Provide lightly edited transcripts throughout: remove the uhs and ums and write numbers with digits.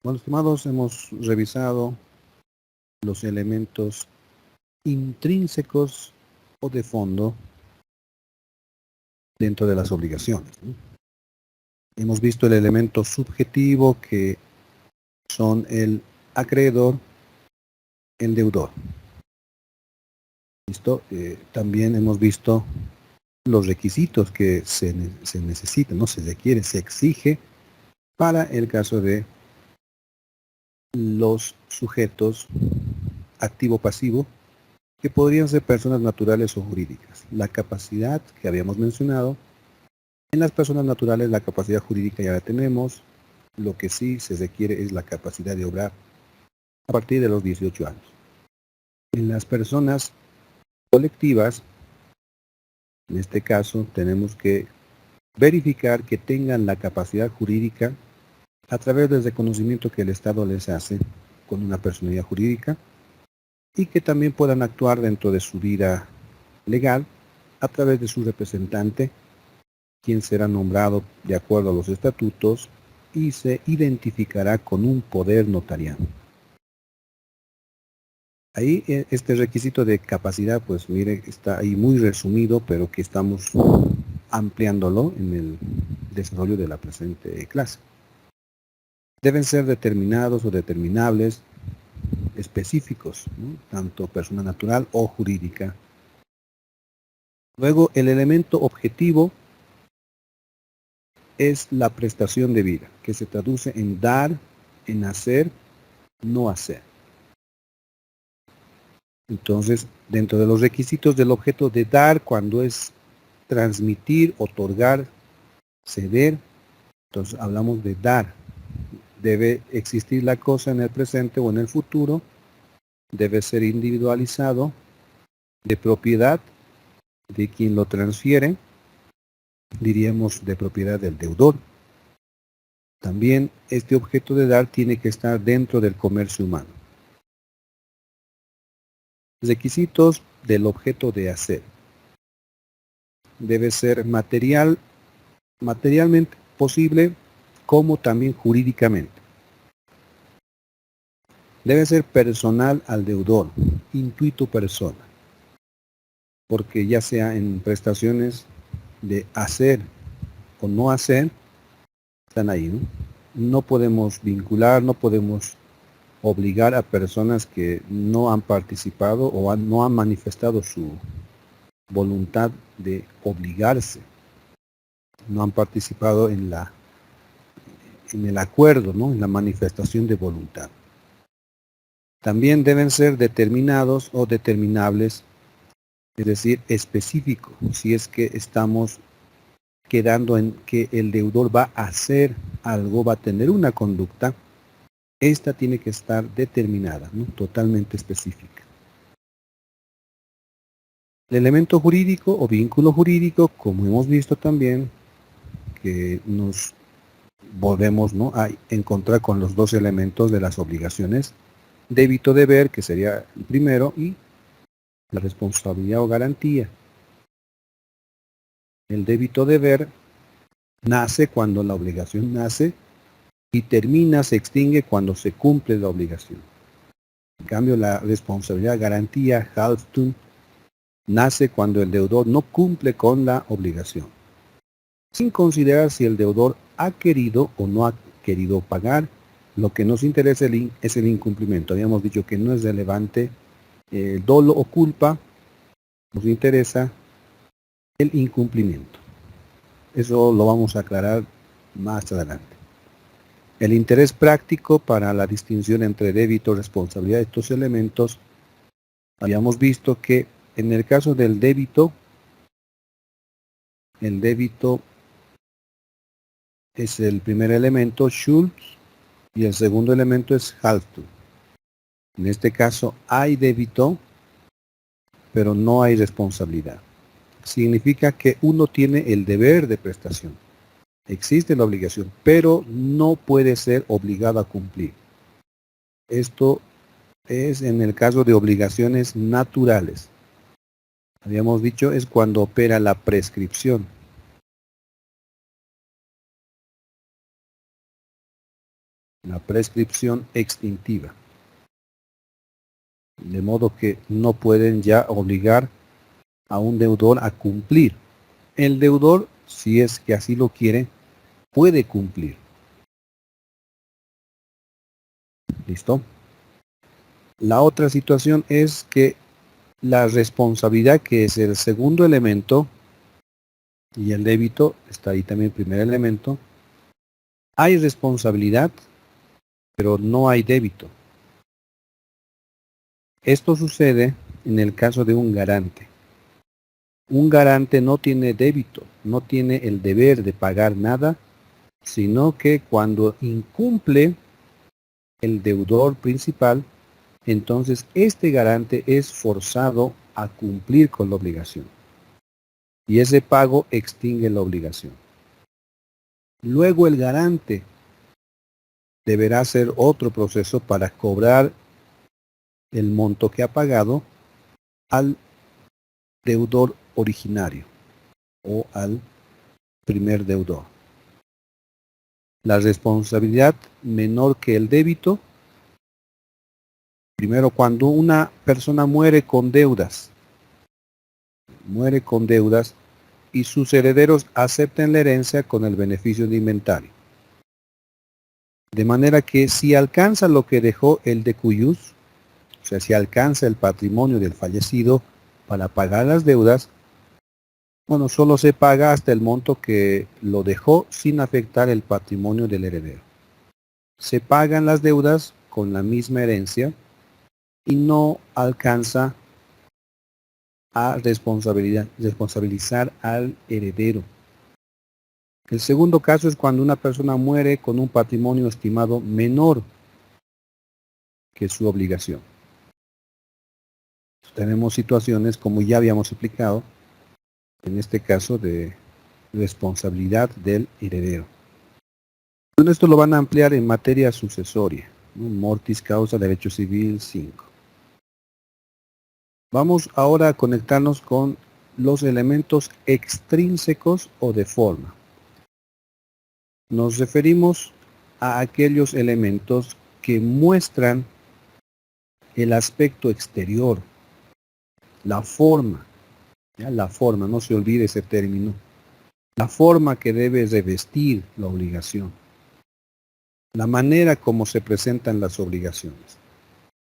Bueno, estimados, hemos revisado los elementos intrínsecos o de fondo dentro de las obligaciones, ¿no? Hemos visto el elemento subjetivo que son el acreedor, el deudor. ¿Listo? También hemos visto los requisitos que se necesitan, no se requiere, se exige para el caso de los sujetos activo-pasivo, que podrían ser personas naturales o jurídicas. La capacidad que habíamos mencionado, en las personas naturales la capacidad jurídica ya la tenemos, lo que sí se requiere es la capacidad de obrar a partir de los 18 años. En las personas colectivas, en este caso, tenemos que verificar que tengan la capacidad jurídica a través del reconocimiento que el Estado les hace con una personalidad jurídica y que también puedan actuar dentro de su vida legal a través de su representante, quien será nombrado de acuerdo a los estatutos y se identificará con un poder notarial. Ahí este requisito de capacidad, pues mire, está ahí muy resumido, pero que estamos ampliándolo en el desarrollo de la presente clase. Deben ser determinados o determinables específicos, ¿no? Tanto persona natural o jurídica. Luego, el elemento objetivo es la prestación de vida, que se traduce en dar, en hacer, no hacer. Entonces, dentro de los requisitos del objeto de dar, cuando es transmitir, otorgar, ceder, entonces hablamos de dar. Debe existir la cosa en el presente o en el futuro, debe ser individualizado, de propiedad de quien lo transfiere, diríamos de propiedad del deudor. También este objeto de dar tiene que estar dentro del comercio humano. Requisitos del objeto de hacer. Debe ser materialmente posible, como también jurídicamente. Debe ser personal al deudor, intuito persona, porque ya sea en prestaciones de hacer o no hacer, están ahí, ¿no? No podemos vincular, no podemos obligar a personas que no han participado o no han manifestado su voluntad de obligarse, no han participado en el acuerdo, ¿no? En la manifestación de voluntad. También deben ser determinados o determinables, es decir, específicos, si es que estamos quedando en que el deudor va a hacer algo, va a tener una conducta, esta tiene que estar determinada, ¿no? Totalmente específica. El elemento jurídico o vínculo jurídico, como hemos visto también, que nos volvemos, ¿no?, a encontrar con los dos elementos de las obligaciones, débito-deber, que sería el primero, y la responsabilidad o garantía. El débito-deber nace cuando la obligación nace y termina, se extingue cuando se cumple la obligación. En cambio, la responsabilidad garantía, Halston, nace cuando el deudor no cumple con la obligación, sin considerar si el deudor ha querido o no ha querido pagar. Lo que nos interesa es el incumplimiento. Habíamos dicho que no es relevante el dolo o culpa, nos interesa el incumplimiento. Eso lo vamos a aclarar más adelante. El interés práctico para la distinción entre débito y responsabilidad de estos elementos, habíamos visto que en el caso del débito, el débito es el primer elemento, Schuld, y el segundo elemento es Haltung. En este caso hay débito, pero no hay responsabilidad. Significa que uno tiene el deber de prestación. Existe la obligación, pero no puede ser obligado a cumplir. Esto es en el caso de obligaciones naturales. Habíamos dicho, es cuando opera la prescripción. la prescripción extintiva. De modo que no pueden ya obligar a un deudor a cumplir. El deudor, si es que así lo quiere, puede cumplir. ¿Listo? La otra situación es que la responsabilidad, que es el segundo elemento, y el débito, está ahí también el primer elemento, hay responsabilidad, pero no hay débito. Esto sucede en el caso de un garante. Un garante no tiene débito, no tiene el deber de pagar nada, sino que cuando incumple el deudor principal, entonces este garante es forzado a cumplir con la obligación. Y ese pago extingue la obligación. Luego el garante deberá hacer otro proceso para cobrar el monto que ha pagado al deudor originario o al primer deudor. La responsabilidad menor que el débito, primero cuando una persona muere con deudas y sus herederos aceptan la herencia con el beneficio de inventario. De manera que si alcanza lo que dejó el decuyus, o sea, si alcanza el patrimonio del fallecido para pagar las deudas, bueno, solo se paga hasta el monto que lo dejó sin afectar el patrimonio del heredero. Se pagan las deudas con la misma herencia y no alcanza a responsabilizar al heredero. El segundo caso es cuando una persona muere con un patrimonio estimado menor que su obligación. Tenemos situaciones, como ya habíamos explicado, en este caso de responsabilidad del heredero. Bueno, esto lo van a ampliar en materia sucesoria, ¿no? Mortis causa derecho civil 5. Vamos ahora a conectarnos con los elementos extrínsecos o de forma. Nos referimos a aquellos elementos que muestran el aspecto exterior, la forma. ¿Ya? La forma, no se olvide ese término. La forma que debe revestir la obligación. La manera como se presentan las obligaciones.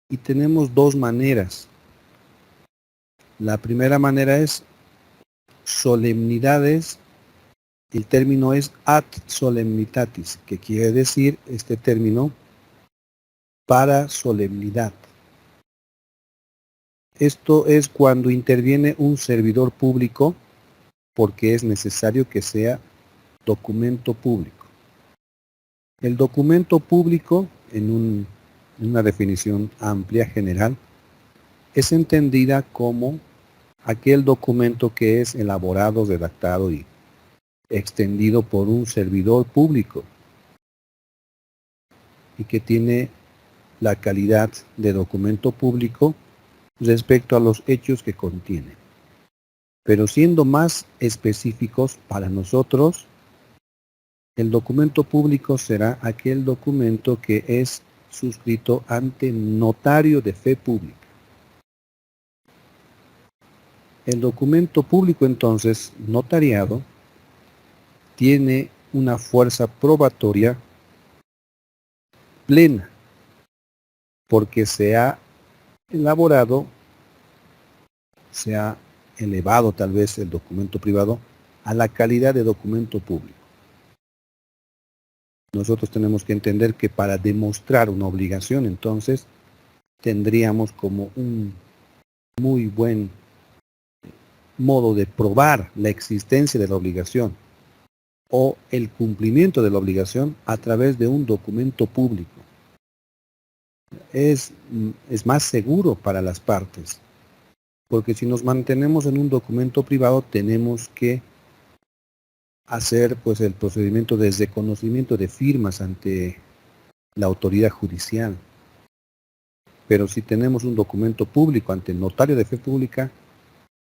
Y tenemos dos maneras. La primera manera es solemnidades. El término es ad solemnitatis, que quiere decir este término para solemnidad. Esto es cuando interviene un servidor público porque es necesario que sea documento público. El documento público, en una definición amplia, general, es entendida como aquel documento que es elaborado, redactado y extendido por un servidor público y que tiene la calidad de documento público respecto a los hechos que contiene. Pero siendo más específicos para nosotros, el documento público será aquel documento que es suscrito ante notario de fe pública. El documento público entonces, notariado, tiene una fuerza probatoria plena, porque se ha elaborado, se ha elevado tal vez el documento privado a la calidad de documento público. Nosotros tenemos que entender que para demostrar una obligación, entonces, tendríamos como un muy buen modo de probar la existencia de la obligación o el cumplimiento de la obligación a través de un documento público. Es más seguro para las partes, porque si nos mantenemos en un documento privado tenemos que hacer pues el procedimiento de reconocimiento de firmas ante la autoridad judicial. Pero si tenemos un documento público ante el notario de fe pública,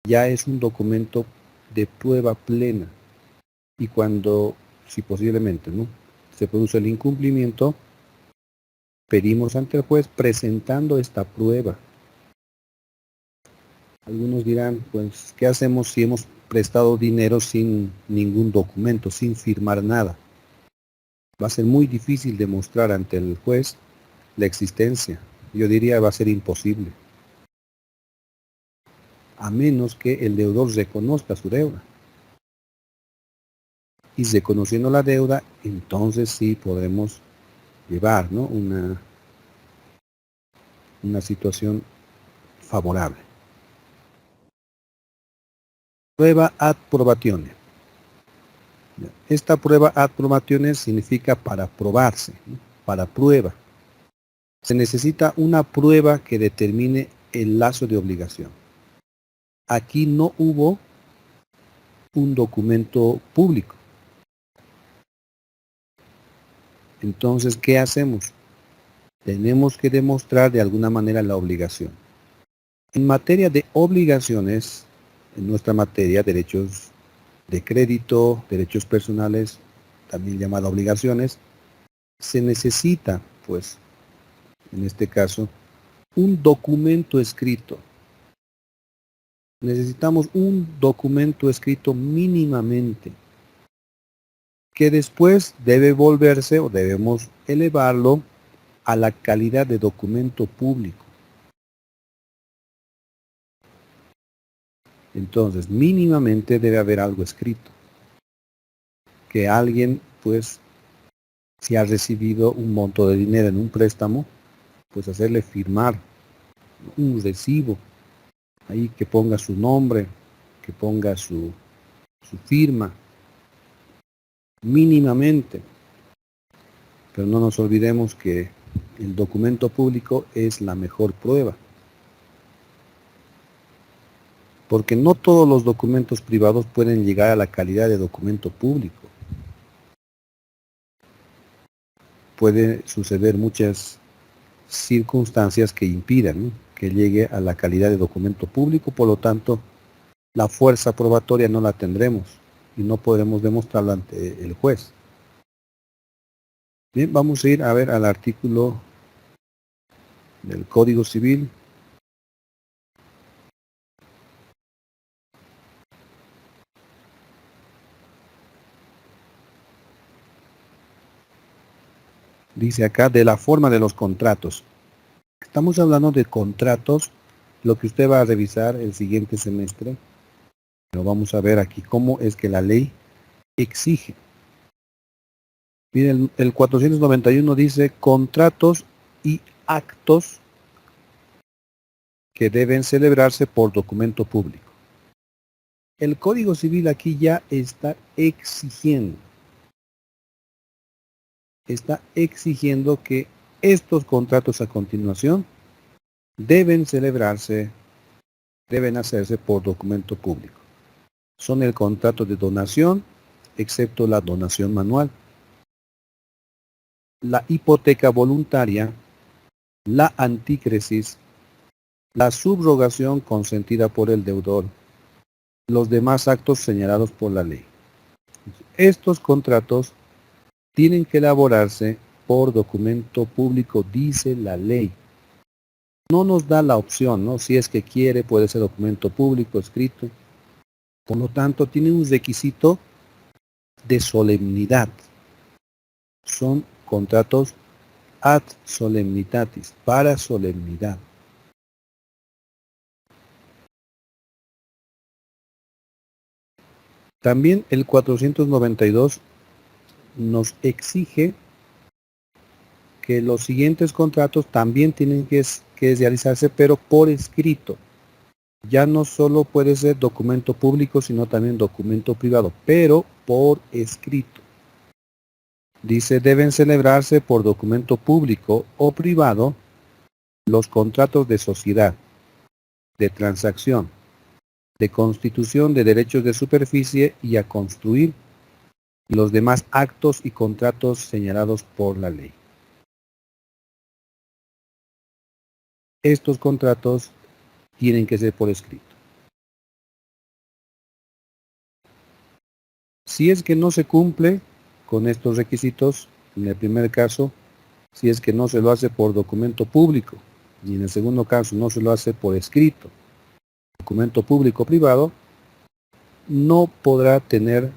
ya es un documento de prueba plena. Y cuando, si posiblemente, ¿no?, se produce el incumplimiento, pedimos ante el juez presentando esta prueba. Algunos dirán, pues, ¿qué hacemos si hemos prestado dinero sin ningún documento, sin firmar nada? Va a ser muy difícil demostrar ante el juez la existencia. Yo diría va a ser imposible. A menos que el deudor reconozca su deuda. Y reconociendo la deuda, entonces sí podremos llevar, ¿no?, una situación favorable. Prueba ad probatione. Esta prueba ad probatione significa para probarse, ¿no?, para prueba. Se necesita una prueba que determine el lazo de obligación. Aquí no hubo un documento público. Entonces, ¿qué hacemos? Tenemos que demostrar de alguna manera la obligación. En materia de obligaciones, en nuestra materia, derechos de crédito, derechos personales, también llamada obligaciones, se necesita, pues, en este caso, un documento escrito. Necesitamos un documento escrito mínimamente, que después debe volverse o debemos elevarlo a la calidad de documento público. Entonces, mínimamente debe haber algo escrito. Que alguien, pues, si ha recibido un monto de dinero en un préstamo, pues hacerle firmar un recibo, ahí que ponga su nombre, que ponga su firma, mínimamente. Pero no nos olvidemos que el documento público es la mejor prueba. Porque no todos los documentos privados pueden llegar a la calidad de documento público. Puede suceder muchas circunstancias que impidan, ¿no?, que llegue a la calidad de documento público, por lo tanto, la fuerza probatoria no la tendremos y no podremos demostrarla ante el juez. Bien, vamos a ir a ver al artículo del Código Civil. Dice acá, de la forma de los contratos. Estamos hablando de contratos, lo que usted va a revisar el siguiente semestre. Lo vamos a ver aquí, cómo es que la ley exige. Miren, el 491 dice contratos y actos que deben celebrarse por documento público. El Código Civil aquí ya está exigiendo que estos contratos a continuación deben celebrarse, deben hacerse por documento público. Son el contrato de donación, excepto la donación manual, la hipoteca voluntaria, la antícresis, la subrogación consentida por el deudor, los demás actos señalados por la ley. Estos contratos tienen que elaborarse por documento público, dice la ley. No nos da la opción, ¿no? Si es que quiere, puede ser documento público, escrito. Por lo tanto, tiene un requisito de solemnidad. Son contratos ad solemnitatis, para solemnidad. También el 492 nos exige que los siguientes contratos también tienen que realizarse, pero por escrito. Ya no solo puede ser documento público, sino también documento privado, pero por escrito. Dice, deben celebrarse por documento público o privado los contratos de sociedad, de transacción, de constitución de derechos de superficie y a construir los demás actos y contratos señalados por la ley. Estos contratos tienen que ser por escrito. Si es que no se cumple con estos requisitos, en el primer caso, si es que no se lo hace por documento público, y en el segundo caso no se lo hace por escrito, documento público o privado, no podrá tener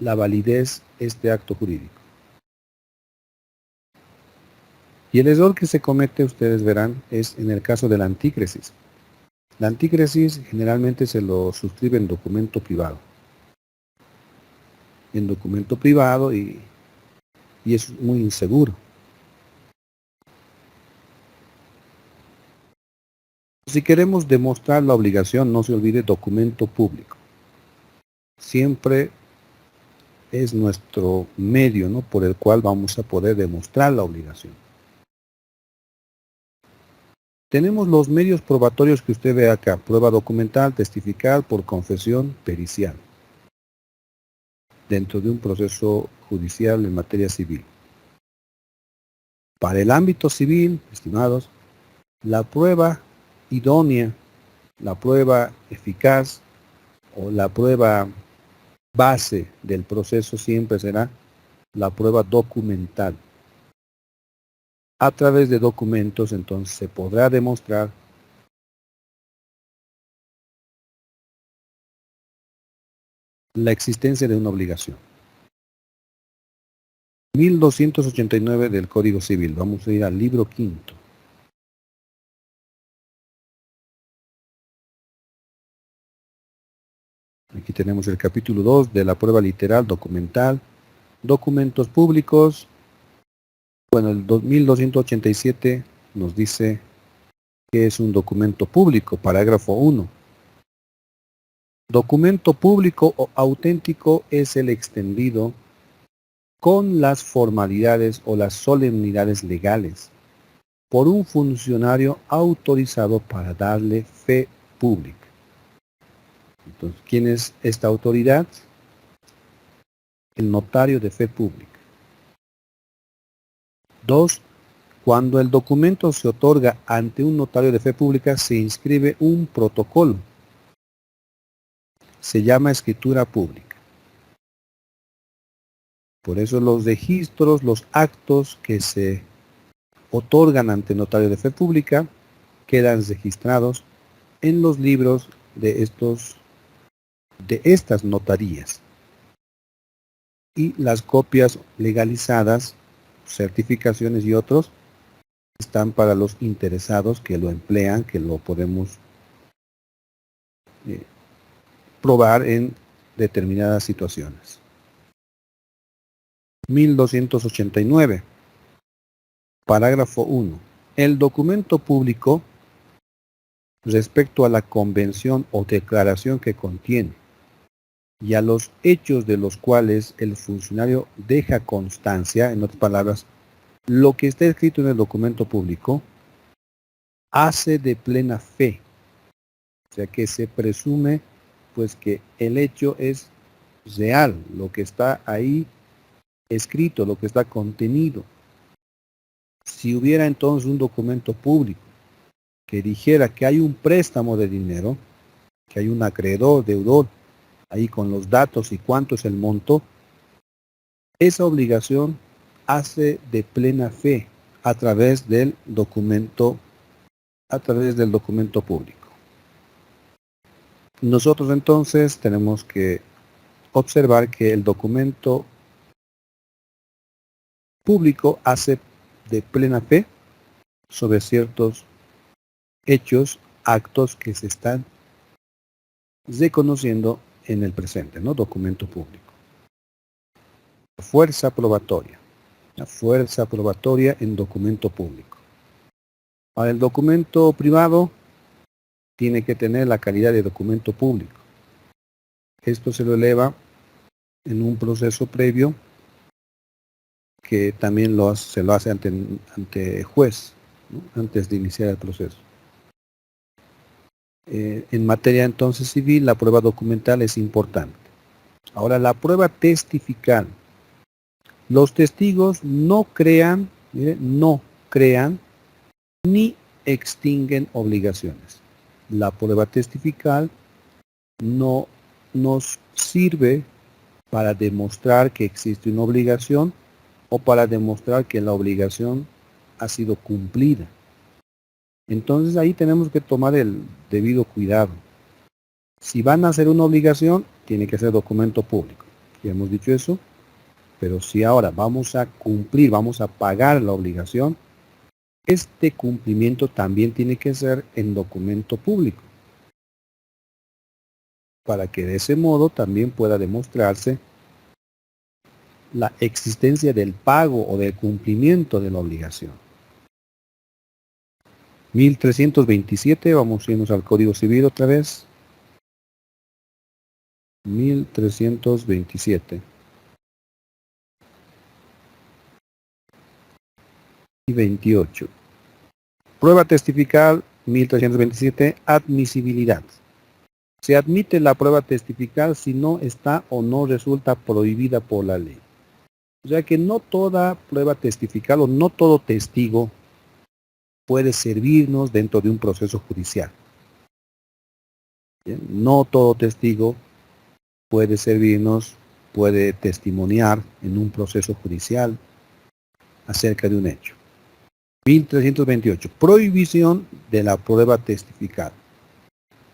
la validez este acto jurídico. Y el error que se comete, ustedes verán, es en el caso de la antícresis. La antícresis generalmente se lo suscribe en documento privado. En documento privado y es muy inseguro. Si queremos demostrar la obligación, no se olvide documento público. Siempre es nuestro medio, ¿no?, por el cual vamos a poder demostrar la obligación. Tenemos los medios probatorios que usted ve acá: prueba documental, testificar, por confesión, pericial, dentro de un proceso judicial en materia civil. Para el ámbito civil, estimados, la prueba idónea, la prueba eficaz o la prueba base del proceso siempre será la prueba documental. A través de documentos, entonces, se podrá demostrar la existencia de una obligación. 1289 del Código Civil. Vamos a ir al libro quinto. Aquí tenemos el capítulo 2 de la prueba literal documental, documentos públicos. Bueno, el 1287 nos dice que es un documento público, parágrafo 1. Documento público o auténtico es el extendido con las formalidades o las solemnidades legales por un funcionario autorizado para darle fe pública. Entonces, ¿quién es esta autoridad? El notario de fe pública. 2. Cuando el documento se otorga ante un notario de fe pública, se inscribe un protocolo. Se llama escritura pública. Por eso los registros, los actos que se otorgan ante notario de fe pública quedan registrados en los libros de estas notarías. Y las copias legalizadas, certificaciones y otros, están para los interesados que lo emplean, que lo podemos probar en determinadas situaciones. 1289. Parágrafo 1. El documento público, respecto a la convención o declaración que contiene y a los hechos de los cuales el funcionario deja constancia, en otras palabras, lo que está escrito en el documento público, hace de plena fe. O sea que se presume pues que el hecho es real, lo que está ahí escrito, lo que está contenido. Si hubiera entonces un documento público que dijera que hay un préstamo de dinero, que hay un acreedor, deudor, ahí con los datos y cuánto es el monto, esa obligación hace de plena fe a través del documento público. Nosotros entonces tenemos que observar que el documento público hace de plena fe sobre ciertos hechos, actos que se están reconociendo en el presente, ¿no? Documento público. Fuerza probatoria. La fuerza probatoria en documento público. Ahora, el documento privado tiene que tener la calidad de documento público. Esto se lo eleva en un proceso previo que también se lo hace ante juez, ¿no?, antes de iniciar el proceso. En materia entonces civil, la prueba documental es importante. Ahora, la prueba testifical. Los testigos no crean ni extinguen obligaciones. La prueba testifical no nos sirve para demostrar que existe una obligación, o para demostrar que la obligación ha sido cumplida. Entonces ahí tenemos que tomar el debido cuidado. Si van a hacer una obligación, tiene que ser documento público. Ya hemos dicho eso. Pero si ahora vamos a cumplir, vamos a pagar la obligación, este cumplimiento también tiene que ser en documento público. Para que de ese modo también pueda demostrarse la existencia del pago o del cumplimiento de la obligación. 1327, vamos a irnos al Código Civil otra vez. 1327. Y 28. Prueba testifical 1327, admisibilidad. Se admite la prueba testifical si no está o no resulta prohibida por la ley. O sea que no toda prueba testifical o no todo testigo puede servirnos dentro de un proceso judicial. Bien, no todo testigo puede servirnos, puede testimoniar en un proceso judicial acerca de un hecho. 1328. Prohibición de la prueba testifical.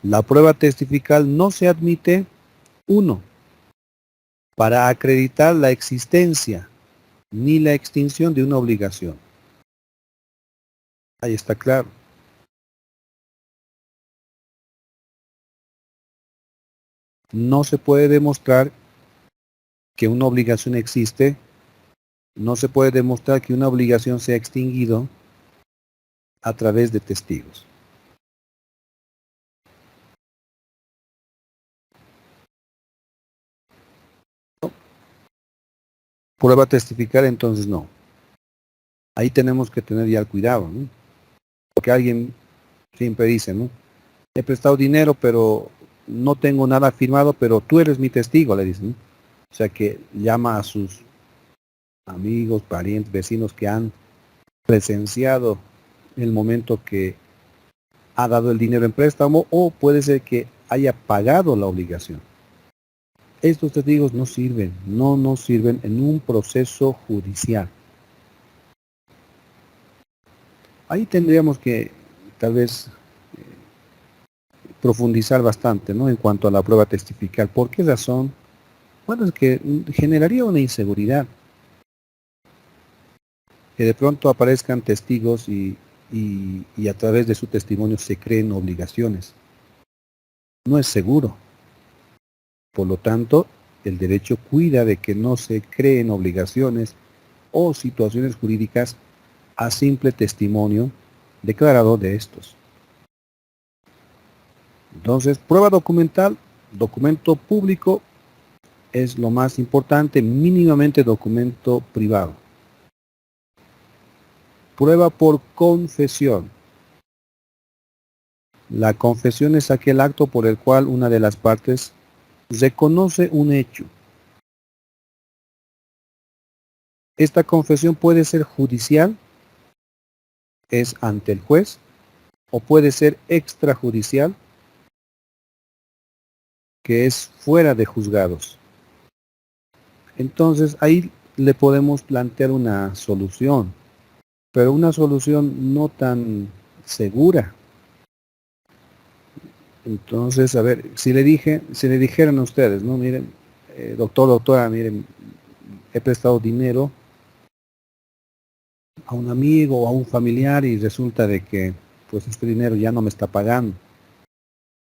La prueba testifical no se admite, 1, para acreditar la existencia ni la extinción de una obligación. Ahí está claro. No se puede demostrar que una obligación existe, no se puede demostrar que una obligación se ha extinguido a través de testigos. Prueba testificar, entonces no. Ahí tenemos que tener ya el cuidado, ¿no? Porque alguien siempre dice, ¿no? He prestado dinero, pero no tengo nada firmado, pero tú eres mi testigo, le dicen, ¿no? O sea que llama a sus amigos, parientes, vecinos que han presenciado el momento que ha dado el dinero en préstamo, o puede ser que haya pagado la obligación. Estos testigos no sirven, no nos sirven en un proceso judicial. Ahí tendríamos que tal vez profundizar bastante, ¿no? En cuanto a la prueba testifical. ¿Por qué razón? Bueno, es que generaría una inseguridad. Que de pronto aparezcan testigos y a través de su testimonio se creen obligaciones. No es seguro. Por lo tanto, el derecho cuida de que no se creen obligaciones o situaciones jurídicas a simple testimonio declarado de estos. Entonces, prueba documental, documento público es lo más importante, mínimamente documento privado. Prueba por confesión. La confesión es aquel acto por el cual una de las partes reconoce un hecho. Esta confesión puede ser judicial, es ante el juez, o puede ser extrajudicial, que es fuera de juzgados. Entonces ahí le podemos plantear una solución, pero una solución no tan segura. Entonces, a ver, si le dijeran a ustedes, ¿no? Miren, doctor, doctora, miren, he prestado dinero a un amigo o a un familiar y resulta de que, pues, este dinero ya no me está pagando.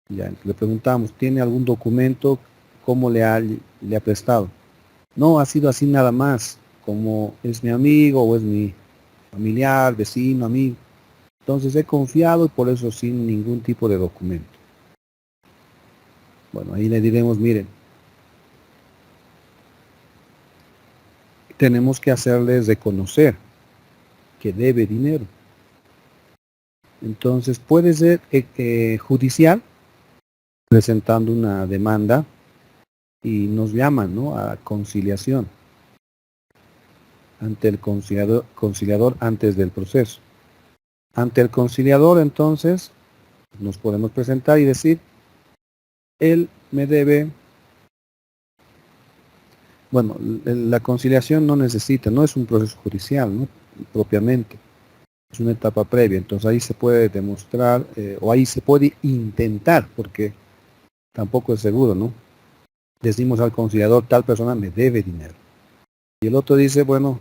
Ya, le preguntamos, ¿tiene algún documento? ¿Cómo le ha prestado? No, ha sido así nada más, como es mi amigo o es mi familiar, vecino, amigo. Entonces he confiado y por eso sin ningún tipo de documento. Bueno, ahí le diremos, miren, tenemos que hacerles reconocer que debe dinero. Entonces puede ser judicial, presentando una demanda y nos llaman, ¿no?, a conciliación ante el conciliador antes del proceso. Ante el conciliador, entonces, nos podemos presentar y decir, él me debe Bueno, la conciliación no necesita, no es un proceso judicial, ¿no? Propiamente, es una etapa previa, entonces ahí se puede demostrar, o ahí se puede intentar, porque tampoco es seguro, ¿no? Decimos al conciliador, tal persona me debe dinero. Y el otro dice, bueno,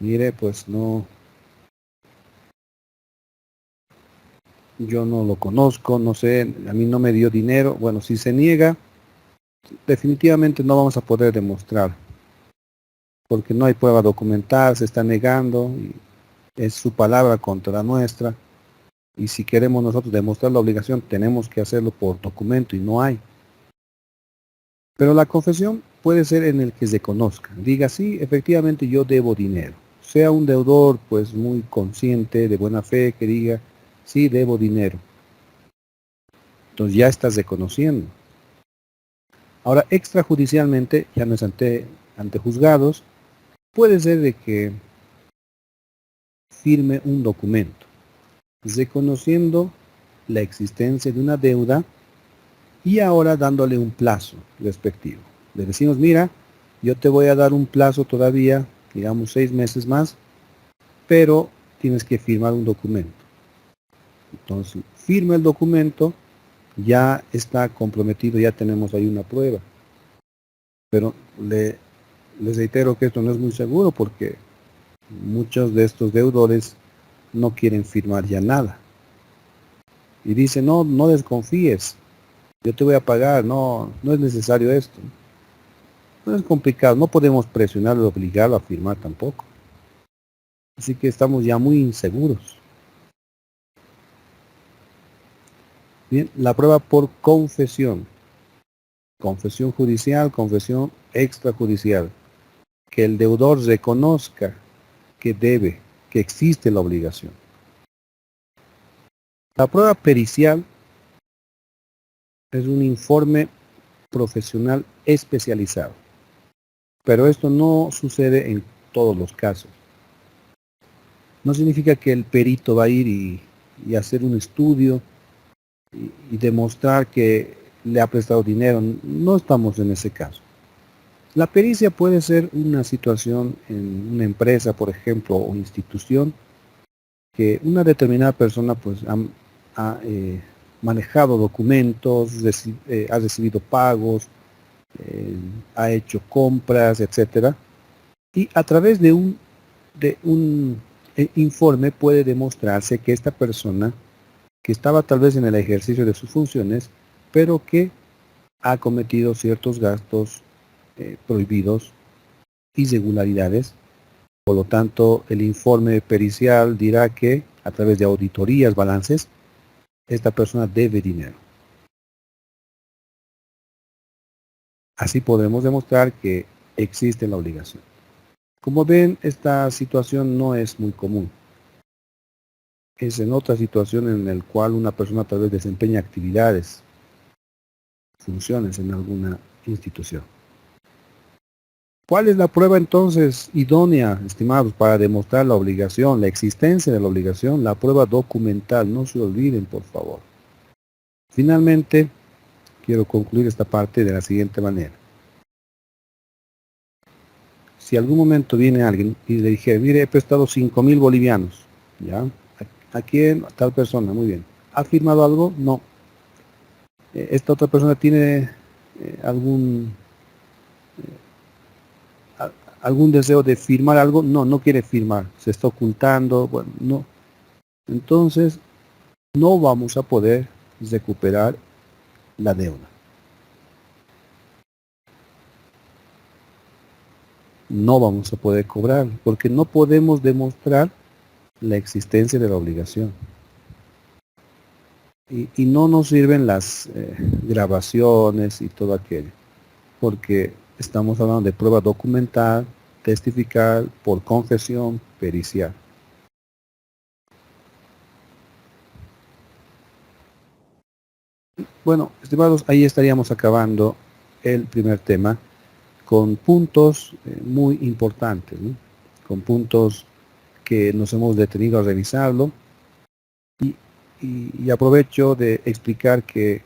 mire, pues no, yo no lo conozco, no sé, a mí no me dio dinero. Bueno, si se niega, definitivamente no vamos a poder demostrar, porque no hay prueba documental, se está negando, y es su palabra contra la nuestra, y si queremos nosotros demostrar la obligación, tenemos que hacerlo por documento, y no hay. Pero la confesión puede ser en el que se conozca, diga, sí, efectivamente yo debo dinero. Sea un deudor pues muy consciente, de buena fe, que diga, sí, debo dinero. Entonces ya estás reconociendo. Ahora, extrajudicialmente, ya no es ante juzgados, puede ser de que firme un documento, reconociendo la existencia de una deuda y ahora dándole un plazo respectivo. Le decimos, mira, yo te voy a dar un plazo todavía, digamos 6 meses más, pero tienes que firmar un documento. Entonces, firma el documento, ya está comprometido, ya tenemos ahí una prueba. Pero les reitero que esto no es muy seguro porque muchos de estos deudores no quieren firmar ya nada. Y dicen, no, no desconfíes, yo te voy a pagar, no, no es necesario esto. No es complicado, no podemos presionarlo, obligarlo a firmar tampoco. Así que estamos ya muy inseguros. Bien, la prueba por confesión. Confesión judicial, confesión extrajudicial. Que el deudor reconozca que debe, que existe la obligación. La prueba pericial es un informe profesional especializado, pero esto no sucede en todos los casos. No significa que el perito va a ir y hacer un estudio y demostrar que le ha prestado dinero. No estamos en ese caso. La pericia puede ser una situación en una empresa, por ejemplo, o institución, que una determinada persona pues ha manejado documentos, ha recibido pagos, ha hecho compras, etcétera, y a través de un informe puede demostrarse que esta persona, que estaba tal vez en el ejercicio de sus funciones, pero que ha cometido ciertos gastos prohibidos, irregularidades. Por lo tanto, el informe pericial dirá que, a través de auditorías, balances, esta persona debe dinero. Así podemos demostrar que existe la obligación. Como ven, esta situación no es muy común. Es en otra situación en la cual una persona tal vez desempeña actividades, funciones en alguna institución. ¿Cuál es la prueba entonces idónea, estimados, para demostrar la obligación, la existencia de la obligación? La prueba documental, no se olviden, por favor. Finalmente, quiero concluir esta parte de la siguiente manera. Si algún momento viene alguien y le dije, mire, he prestado 5.000 bolivianos, ¿ya? ¿A quién? A tal persona, muy bien. ¿Ha firmado algo? No. ¿Esta otra persona tiene algún algún deseo de firmar algo? No, no quiere firmar, se está ocultando, bueno, no. Entonces, no vamos a poder recuperar la deuda. No vamos a poder cobrar, porque no podemos demostrar la existencia de la obligación. Y no nos sirven las grabaciones y todo aquello, porque estamos hablando de prueba documental, testificar por confesión pericial. Bueno, estimados, ahí estaríamos acabando el primer tema con puntos muy importantes, ¿no? Con puntos que nos hemos detenido a revisarlo y aprovecho de explicar que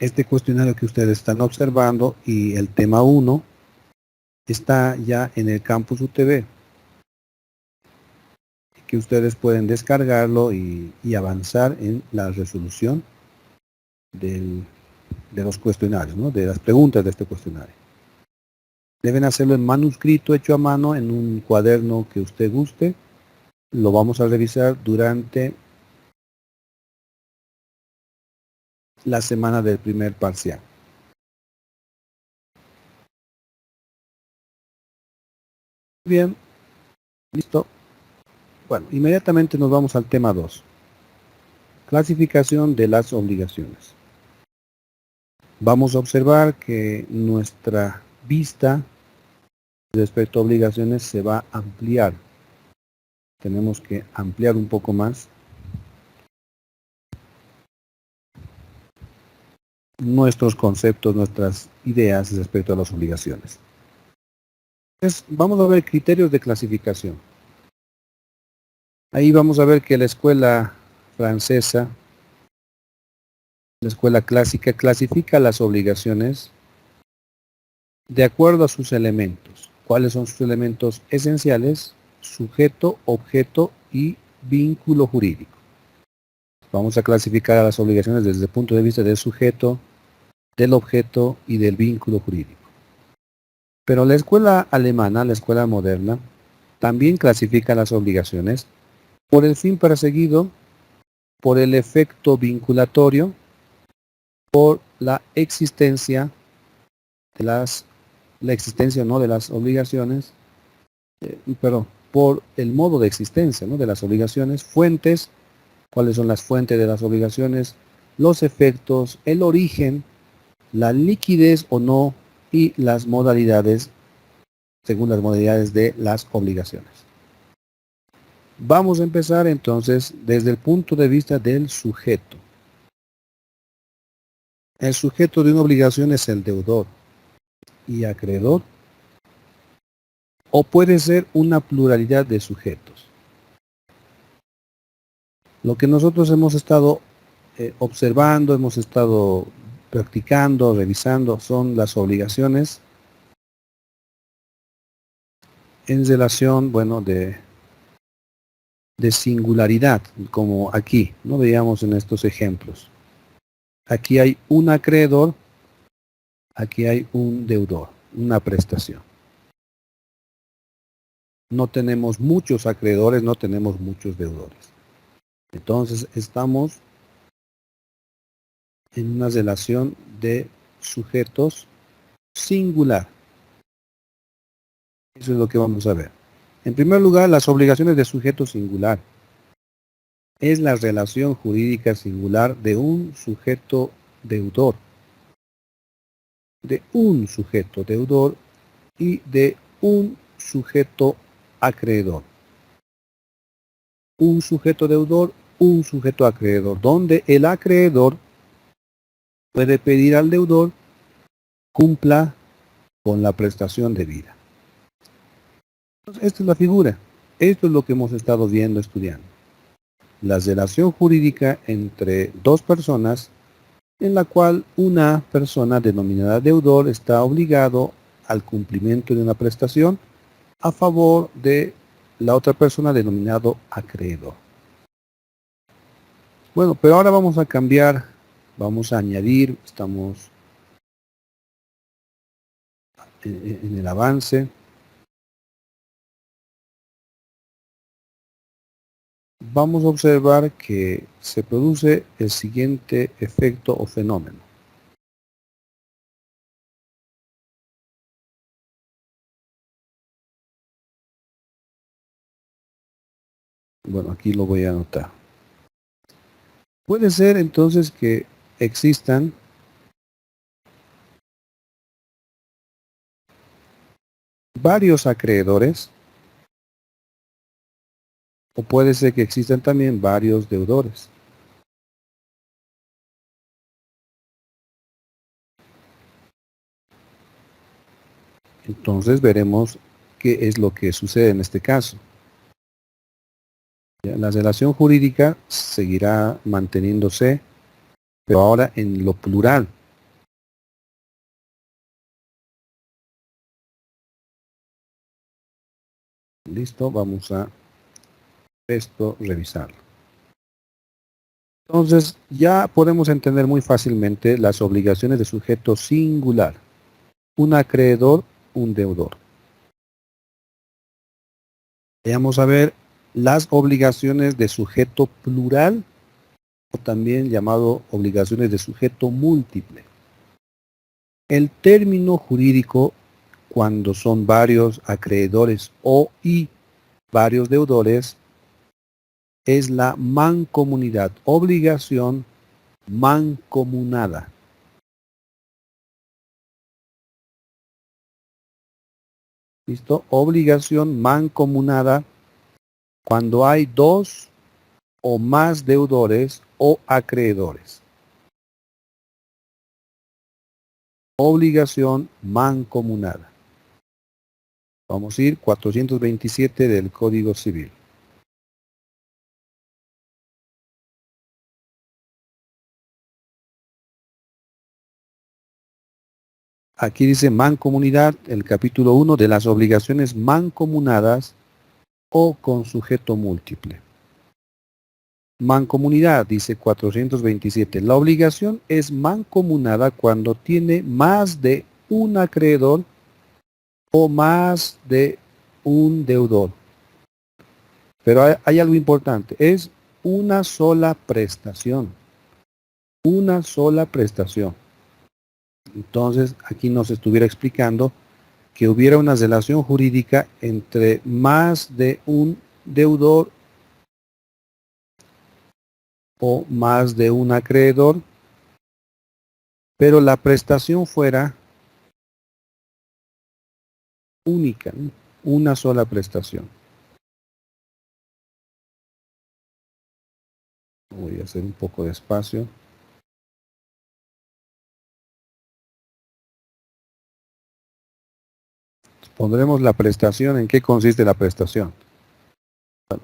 Este cuestionario que ustedes están observando y el tema 1 está ya en el campus UTV, que ustedes pueden descargarlo y avanzar en la resolución de los cuestionarios, ¿no? De las preguntas de este cuestionario. Deben hacerlo en manuscrito hecho a mano en un cuaderno que usted guste. Lo vamos a revisar durante la semana del primer parcial. Bien, listo. Bueno, inmediatamente nos vamos al tema 2. Clasificación de las obligaciones. Vamos a observar que nuestra vista respecto a obligaciones se va a ampliar. Tenemos que ampliar un poco más nuestros conceptos, nuestras ideas respecto a las obligaciones. Entonces, vamos a ver criterios de clasificación. Ahí vamos a ver que la escuela francesa, la escuela clásica, clasifica las obligaciones de acuerdo a sus elementos. ¿Cuáles son sus elementos esenciales? Sujeto, objeto y vínculo jurídico. Vamos a clasificar a las obligaciones desde el punto de vista del sujeto, del objeto y del vínculo jurídico. Pero la escuela alemana, la escuela moderna, también clasifica las obligaciones por el fin perseguido, por el efecto vinculatorio, por la existencia de la existencia o no de las obligaciones, por el modo de existencia, ¿no?, de las obligaciones, fuentes, cuáles son las fuentes de las obligaciones, los efectos, el origen, la liquidez o no y las modalidades, según las modalidades de las obligaciones. Vamos a empezar entonces desde el punto de vista del sujeto. El sujeto de una obligación es el deudor y acreedor, o puede ser una pluralidad de sujetos. Lo que nosotros hemos estado observando, hemos estado practicando, revisando, son las obligaciones en relación, bueno, de singularidad, como aquí, ¿no? Veíamos en estos ejemplos. Aquí hay un acreedor, aquí hay un deudor, una prestación. No tenemos muchos acreedores, no tenemos muchos deudores. Entonces estamos en una relación de sujetos singular. Eso es lo que vamos a ver. En primer lugar, las obligaciones de sujeto singular. Es la relación jurídica singular de un sujeto deudor. De un sujeto deudor y de un sujeto acreedor. Un sujeto deudor, un sujeto acreedor, donde el acreedor puede pedir al deudor cumpla con la prestación debida. Entonces, esta es la figura. Esto es lo que hemos estado viendo, estudiando. La relación jurídica entre dos personas en la cual una persona denominada deudor está obligado al cumplimiento de una prestación a favor de la otra persona denominado acreedor. Bueno, pero ahora vamos a cambiar, vamos a añadir, estamos en el avance. Vamos a observar que se produce el siguiente efecto o fenómeno. Bueno, aquí lo voy a anotar. Puede ser entonces que existan varios acreedores, o puede ser que existan también varios deudores. Entonces veremos qué es lo que sucede en este caso. La relación jurídica seguirá manteniéndose, pero ahora en lo plural. Listo, vamos a esto revisarlo. Entonces, ya podemos entender muy fácilmente las obligaciones de sujeto singular. Un acreedor, un deudor. Vamos a ver las obligaciones de sujeto plural, o también llamado obligaciones de sujeto múltiple. El término jurídico, cuando son varios acreedores y varios deudores, es la mancomunidad, obligación mancomunada. ¿Listo? Obligación mancomunada cuando hay dos o más deudores o acreedores. Obligación mancomunada. Vamos a ir 427 del Código Civil. Aquí dice mancomunidad, el capítulo 1 de las obligaciones mancomunadas o con sujeto múltiple. Mancomunidad, dice 427. La obligación es mancomunada cuando tiene más de un acreedor o más de un deudor. Pero hay algo importante, es una sola prestación. Una sola prestación. Entonces, aquí nos estuviera explicando que hubiera una relación jurídica entre más de un deudor o más de un acreedor, pero la prestación fuera única, ¿no? Una sola prestación. Voy a hacer un poco de espacio. Pondremos la prestación. ¿En qué consiste la prestación?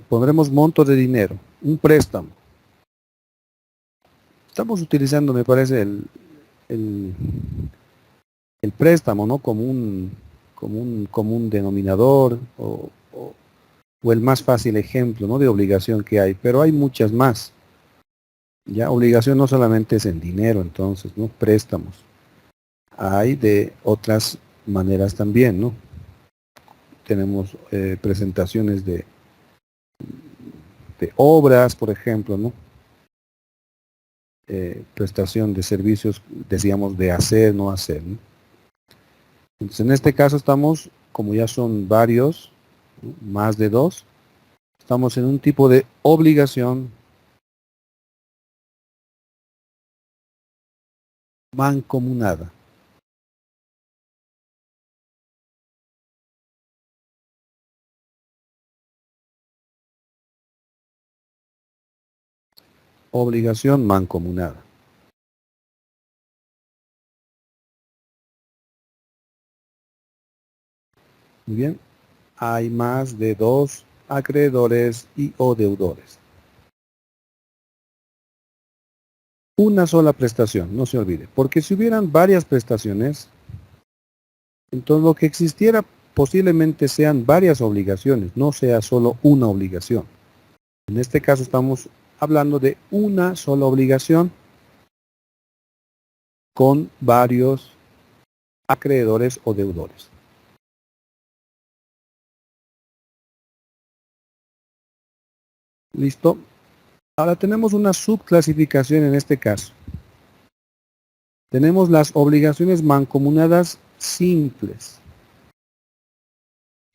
Pondremos monto de dinero, un préstamo. Estamos utilizando, me parece, el préstamo, ¿no? Como un denominador o el más fácil ejemplo, ¿no? De obligación que hay, pero hay muchas más. Ya, obligación no solamente es en dinero, entonces, ¿no? Préstamos. Hay de otras maneras también, ¿no? Tenemos presentaciones de obras, por ejemplo, ¿no? Prestación de servicios, decíamos, de hacer, no hacer, ¿no? Entonces, en este caso estamos, como ya son varios, ¿no? Más de dos, estamos en un tipo de obligación mancomunada. Obligación mancomunada. Muy bien. Hay más de dos acreedores y o deudores. Una sola prestación, no se olvide. Porque si hubieran varias prestaciones, entonces lo que existiera posiblemente sean varias obligaciones, no sea solo una obligación. En este caso estamos hablando de una sola obligación con varios acreedores o deudores. ¿Listo? Ahora tenemos una subclasificación en este caso. Tenemos las obligaciones mancomunadas simples.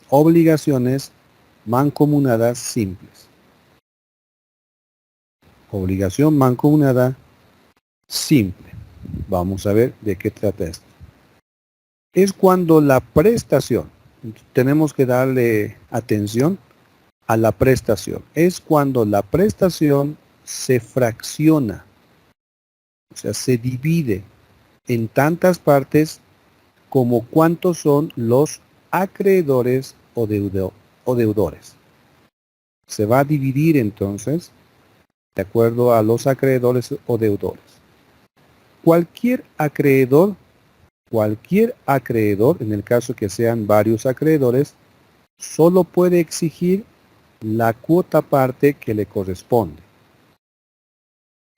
Obligaciones mancomunadas simples. Obligación mancomunada simple. Vamos a ver de qué trata esto. Es cuando la prestación, tenemos que darle atención a la prestación, es cuando la prestación se fracciona, o sea, se divide en tantas partes como cuántos son los acreedores o deudores. Se va a dividir entonces de acuerdo a los acreedores o deudores. Cualquier acreedor, en el caso que sean varios acreedores, solo puede exigir la cuota parte que le corresponde.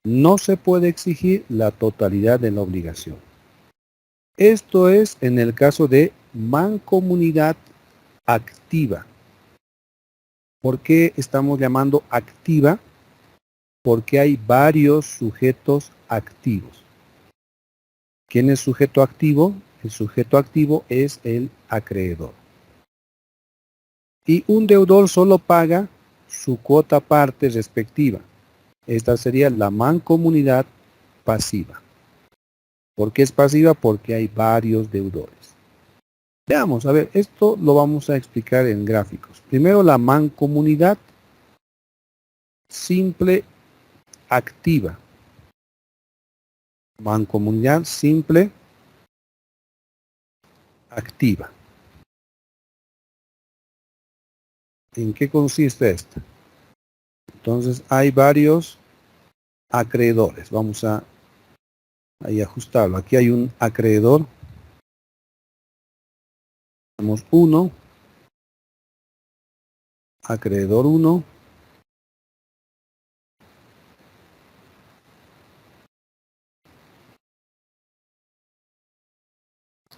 No se puede exigir la totalidad de la obligación. Esto es en el caso de mancomunidad activa. ¿Por qué estamos llamando activa? Porque hay varios sujetos activos. ¿Quién es sujeto activo? El sujeto activo es el acreedor. Y un deudor solo paga su cuota parte respectiva. Esta sería la mancomunidad pasiva. ¿Por qué es pasiva? Porque hay varios deudores. Veamos, a ver, esto lo vamos a explicar en gráficos. Primero la mancomunidad simple activa. Mancomunidad simple activa. ¿En qué consiste esta? Entonces hay varios acreedores. Vamos a ahí ajustarlo. Aquí hay un acreedor. Tenemos uno. Acreedor 1.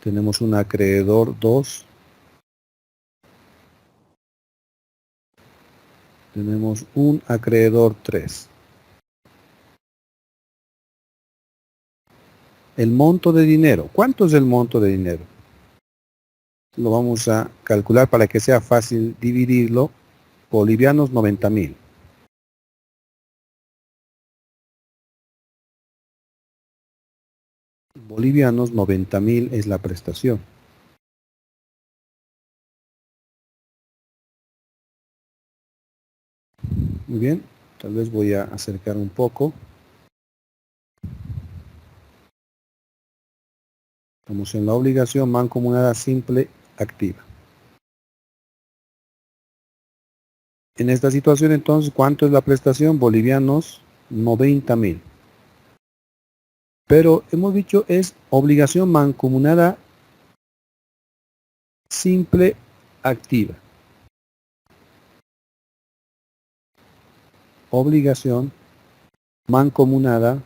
Tenemos un acreedor 2. Tenemos un acreedor 3. El monto de dinero. ¿Cuánto es el monto de dinero? Lo vamos a calcular para que sea fácil dividirlo. Bolivianos 90.000. Bolivianos 90.000 es la prestación. Muy bien, tal vez voy a acercar un poco. Estamos en la obligación mancomunada simple activa. En esta situación entonces, ¿cuánto es la prestación? Bolivianos 90.000. Pero hemos dicho es obligación mancomunada simple activa. Obligación mancomunada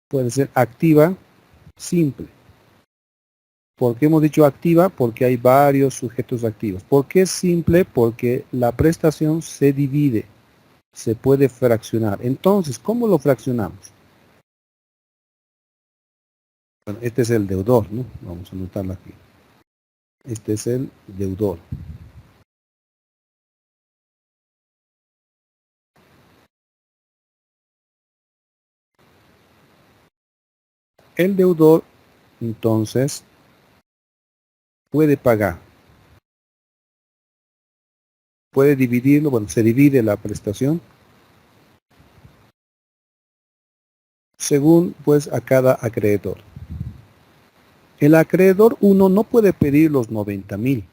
puede ser activa simple. ¿Por qué hemos dicho activa? Porque hay varios sujetos activos. ¿Por qué es simple? Porque la prestación se divide, se puede fraccionar. Entonces, ¿cómo lo fraccionamos? Bueno, este es el deudor, ¿no? Vamos a anotarlo aquí. Este es el deudor. El deudor, entonces, puede pagar. Puede dividirlo, bueno, se divide la prestación según, pues, a cada acreedor. El acreedor 1 no puede pedir los 90.000.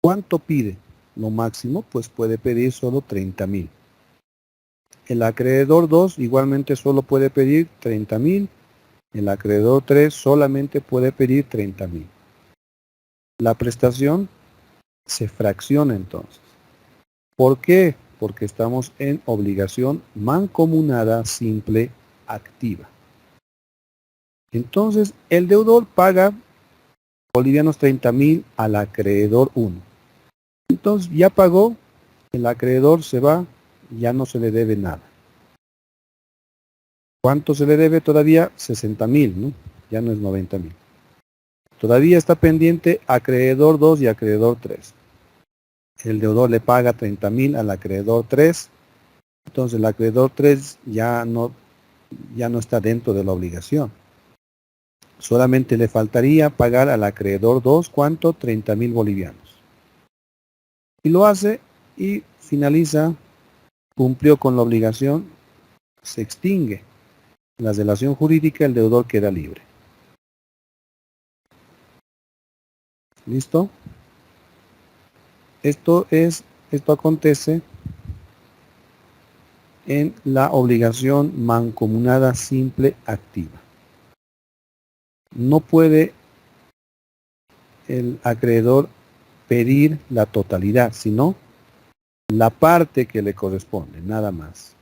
¿Cuánto pide? Lo máximo, pues puede pedir solo 30.000. El acreedor 2 igualmente solo puede pedir 30.000. El acreedor 3 solamente puede pedir 30.000. La prestación se fracciona entonces. ¿Por qué? Porque estamos en obligación mancomunada simple activa. Entonces, el deudor paga bolivianos 30.000 al acreedor 1. Entonces, ya pagó, el acreedor se va, ya no se le debe nada. ¿Cuánto se le debe todavía? 60.000, ¿no? Ya no es 90.000. Todavía está pendiente acreedor 2 y acreedor 3. El deudor le paga 30.000 al acreedor 3. Entonces el acreedor 3 ya no está dentro de la obligación. Solamente le faltaría pagar al acreedor 2, ¿cuánto? 30.000 bolivianos. Y lo hace y finaliza, cumplió con la obligación, se extingue la relación jurídica, el deudor queda libre. ¿Listo? Esto acontece en la obligación mancomunada simple activa. No puede el acreedor pedir la totalidad, sino la parte que le corresponde, nada más.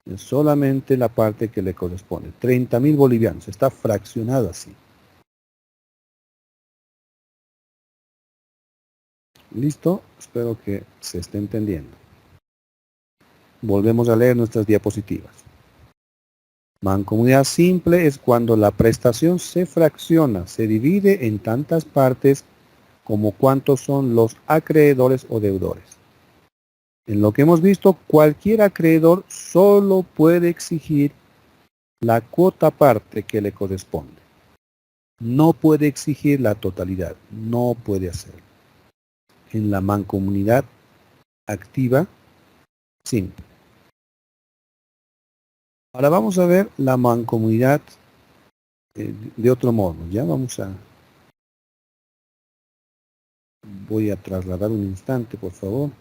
Es solamente la parte que le corresponde. 30.000 bolivianos, está fraccionado así. ¿Listo? Espero que se esté entendiendo. Volvemos a leer nuestras diapositivas. Mancomunidad simple es cuando la prestación se fracciona, se divide en tantas partes como cuántos son los acreedores o deudores. En lo que hemos visto, cualquier acreedor solo puede exigir la cuota parte que le corresponde. No puede exigir la totalidad, no puede hacerlo. En la mancomunidad activa simple. Ahora vamos a ver la mancomunidad de otro modo. Ya voy a trasladar un instante, por favor.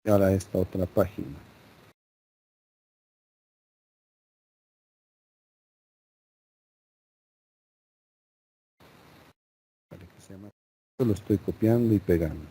Y ahora esta otra página. Para que sea más... Lo estoy copiando y pegando.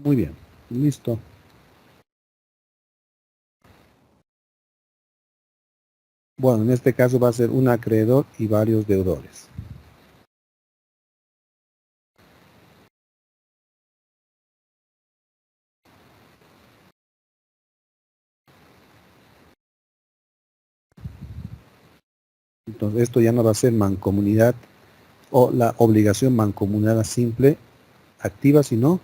Muy bien, listo. Bueno, en este caso va a ser un acreedor y varios deudores. Entonces esto ya no va a ser mancomunidad o la obligación mancomunada simple activa, sino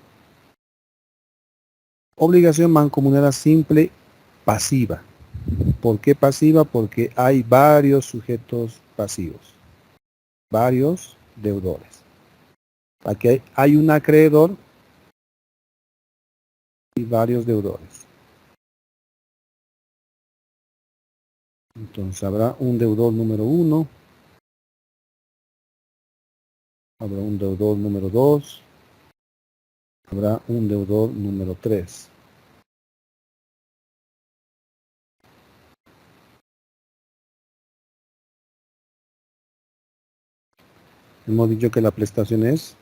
obligación mancomunada simple pasiva. ¿Por qué pasiva? Porque hay varios sujetos pasivos, varios deudores. Aquí hay un acreedor y varios deudores. Entonces habrá un deudor número 1, habrá un deudor número 2, habrá un deudor número 3. Hemos dicho que la prestación es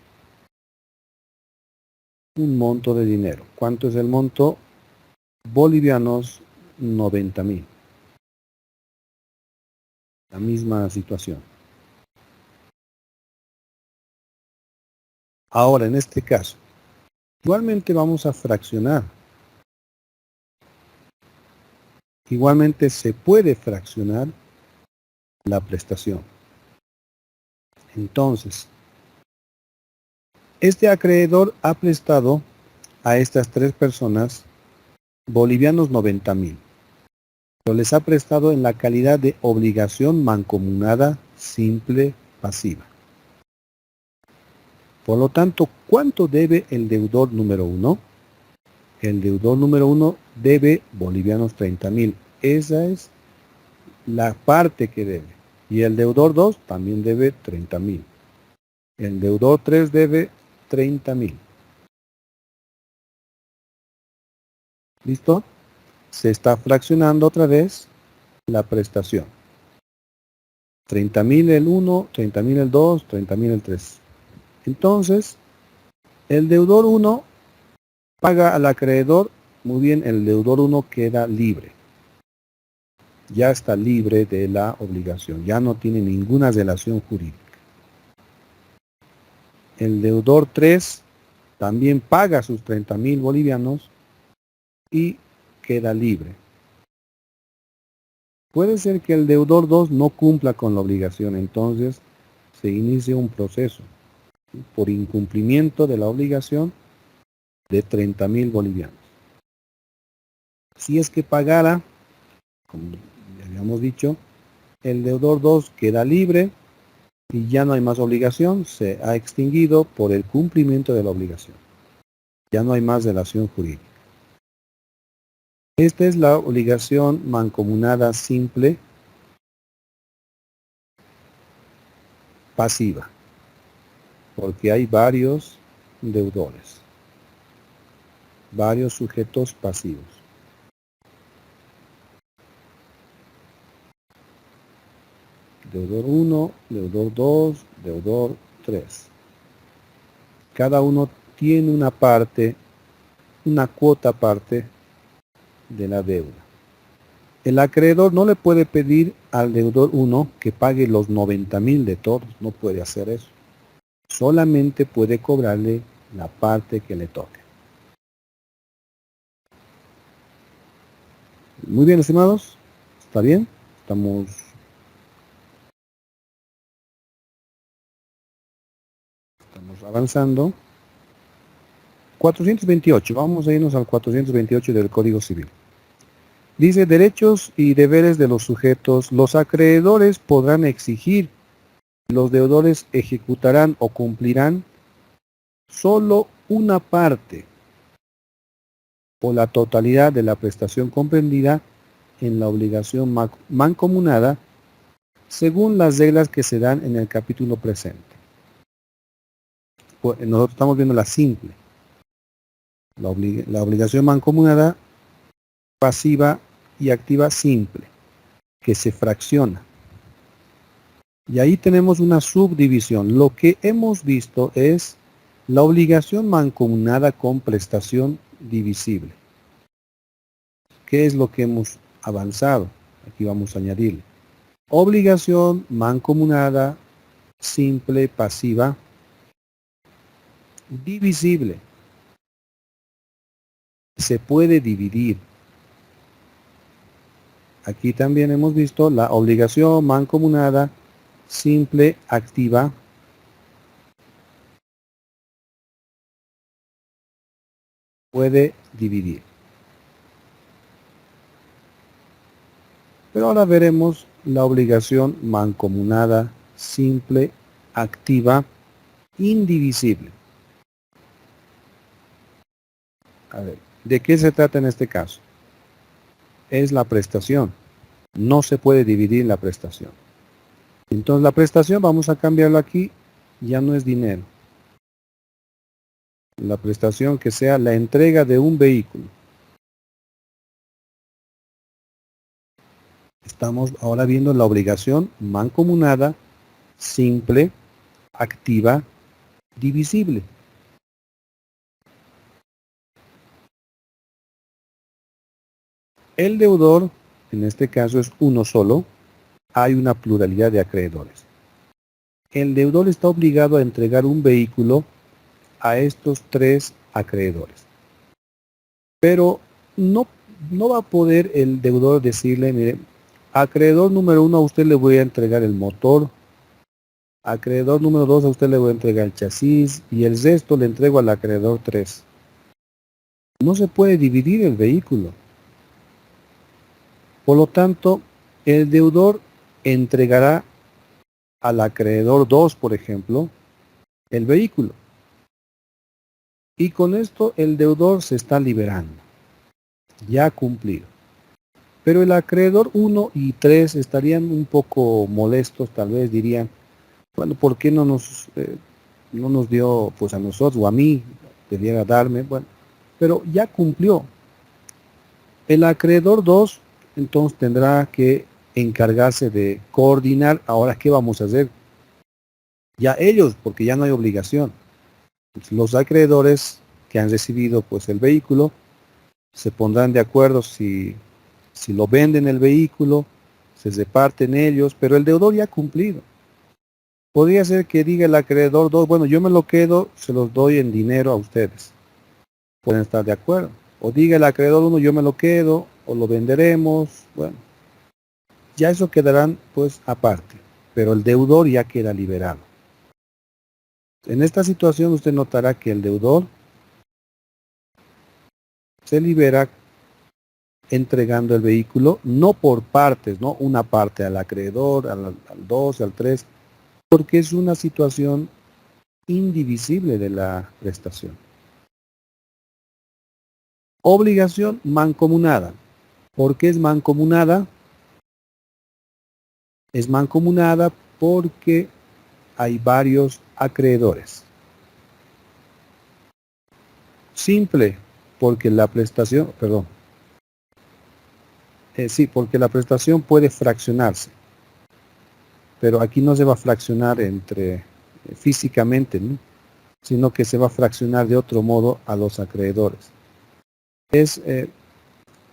un monto de dinero. ¿Cuánto es el monto? Bolivianos 90.000. La misma situación. Ahora, en este caso, igualmente vamos a fraccionar. Igualmente se puede fraccionar la prestación. Entonces, este acreedor ha prestado a estas tres personas bolivianos 90.000. Pero les ha prestado en la calidad de obligación mancomunada simple pasiva. Por lo tanto, ¿cuánto debe el deudor número 1? El deudor número 1 debe bolivianos 30.000. Esa es la parte que debe. Y el deudor 2 también debe 30.000. El deudor 3 debe 30.000. ¿Listo? Se está fraccionando otra vez la prestación. 30.000 el 1, 30.000 el 2, 30.000 el 3. Entonces, el deudor 1 paga al acreedor. Muy bien, el deudor 1 queda libre. Ya está libre de la obligación. Ya no tiene ninguna relación jurídica. El deudor 3 también paga sus 30.000 bolivianos y queda libre. Puede ser que el deudor 2 no cumpla con la obligación, entonces se inicia un proceso por incumplimiento de la obligación de 30.000 bolivianos. Si es que pagara, como ya habíamos dicho, el deudor 2 queda libre y ya no hay más obligación, se ha extinguido por el cumplimiento de la obligación. Ya no hay más relación jurídica. Esta es la obligación mancomunada simple pasiva, porque hay varios deudores, varios sujetos pasivos. Deudor 1, deudor 2, deudor 3. Cada uno tiene una parte, una cuota parte de la deuda. El acreedor no le puede pedir al deudor 1 que pague los 90,000 de todos, no puede hacer eso. Solamente puede cobrarle la parte que le toque. Muy bien, estimados. ¿Está bien? Estamos avanzando. 428. Vamos a irnos al 428 del Código Civil. Dice, derechos y deberes de los sujetos. Los acreedores podrán exigir, los deudores ejecutarán o cumplirán solo una parte o la totalidad de la prestación comprendida en la obligación mancomunada según las reglas que se dan en el capítulo presente. Pues nosotros estamos viendo la simple. La obligación mancomunada pasiva y activa simple, que se fracciona. Y ahí tenemos una subdivisión. Lo que hemos visto es la obligación mancomunada con prestación divisible. ¿Qué es lo que hemos avanzado? Aquí vamos a añadirle. Obligación mancomunada simple, pasiva, divisible. Se puede dividir. Aquí también hemos visto la obligación mancomunada simple, activa, puede dividir. Pero ahora veremos la obligación mancomunada simple, activa, indivisible. A ver, ¿de qué se trata en este caso? Es la prestación. No se puede dividir la prestación. Entonces la prestación, vamos a cambiarlo aquí, ya no es dinero. La prestación que sea la entrega de un vehículo. Estamos ahora viendo la obligación mancomunada, simple, activa, divisible. El deudor, en este caso es uno solo, hay una pluralidad de acreedores. El deudor está obligado a entregar un vehículo a estos tres acreedores. Pero no va a poder el deudor decirle, mire, acreedor número 1 a usted le voy a entregar el motor, acreedor número 2 a usted le voy a entregar el chasis y el resto le entrego al acreedor 3. No se puede dividir el vehículo. Por lo tanto, el deudor entregará al acreedor 2, por ejemplo, el vehículo. Y con esto el deudor se está liberando. Ya ha cumplido. Pero el acreedor 1 y 3 estarían un poco molestos, tal vez dirían, bueno, ¿por qué no nos dio pues a nosotros o a mí? Debiera darme, bueno, pero ya cumplió. El acreedor 2 entonces tendrá que encargarse de coordinar, ahora qué vamos a hacer. Ya ellos, porque ya no hay obligación. Los acreedores que han recibido pues el vehículo se pondrán de acuerdo si lo venden el vehículo, se reparten ellos, pero el deudor ya ha cumplido. Podría ser que diga el acreedor 2, bueno, yo me lo quedo, se los doy en dinero a ustedes. Pueden estar de acuerdo. O diga el acreedor 1, yo me lo quedo, o lo venderemos, bueno. Ya eso quedarán pues aparte, pero el deudor ya queda liberado. En esta situación usted notará que el deudor se libera entregando el vehículo, no por partes, no una parte al acreedor, al 2, al 3, porque es una situación indivisible de la prestación. Obligación mancomunada. ¿Por qué es mancomunada? Es mancomunada porque hay varios acreedores. Simple, porque la prestación, perdón, sí, porque la prestación puede fraccionarse, pero aquí no se va a fraccionar entre físicamente, ¿no? Sino que se va a fraccionar de otro modo a los acreedores. Es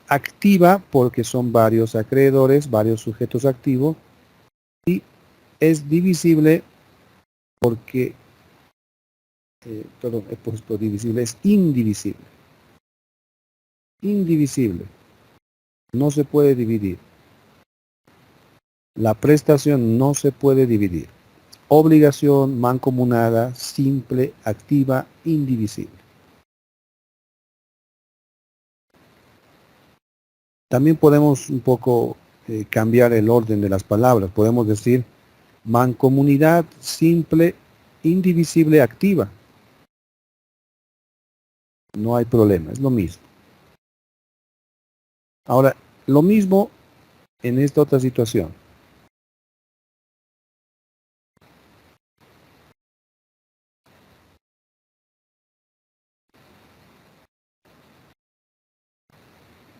activa porque son varios acreedores, varios sujetos activos, y es divisible porque, perdón, he puesto divisible, es indivisible. Indivisible, no se puede dividir. La prestación no se puede dividir. Obligación mancomunada, simple, activa, indivisible. También podemos un poco cambiar el orden de las palabras. Podemos decir mancomunidad, simple, indivisible, activa. No hay problema, es lo mismo. Ahora, lo mismo en esta otra situación.